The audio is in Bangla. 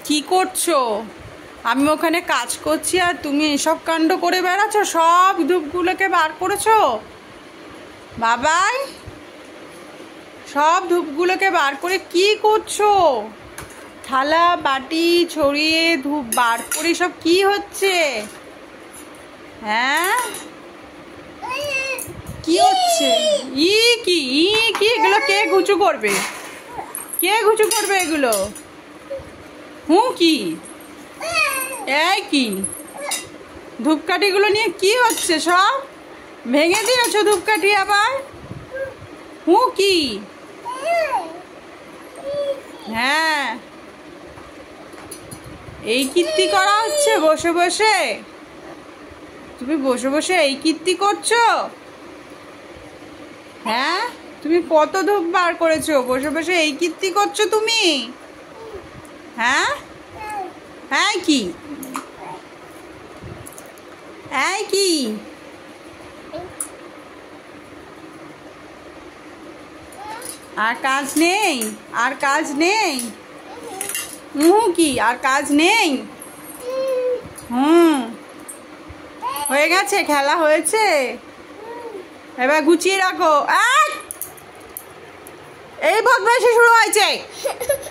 কি করছো? আমি ওখানে কাজ করছি আর তুমি এসব কাণ্ড করে বেড়াচ্ছ। সব ধূপগুলোকে বার করেছো বাবাই? সব ধূপগুলোকে বার করে কি করছো? থালা বাটি ছড়িয়ে ধূপ বার করে সব কি হচ্ছে? হ্যাঁ, কি হচ্ছে? কি এগুলো কে ঘুচু করবে? কে ঘুচু করবে এগুলো? কি এই কি ধূপকাঠিগুলো নিয়ে কি হচ্ছে? সব ভেঙে দিয়েছো ধূপকাঠি আবার? কি? হ্যাঁ, এই কীর্তি করা হচ্ছে বসে বসে? তুমি বসে বসে এই কীর্তি করছো? হ্যাঁ, তুমি কত ধূপ বার করেছো? বসে বসে এই কীর্তি করছো তুমি? হ্যাঁ, হ্যাঁ কি কি আর কাজ নেই? আর কাজ নেই? কি আর কাজ নেই? হয়ে গেছে, খেলা হয়েছে, এবার গুছিয়ে রাখো। এই বদমাইশি শুরু হয়েছে।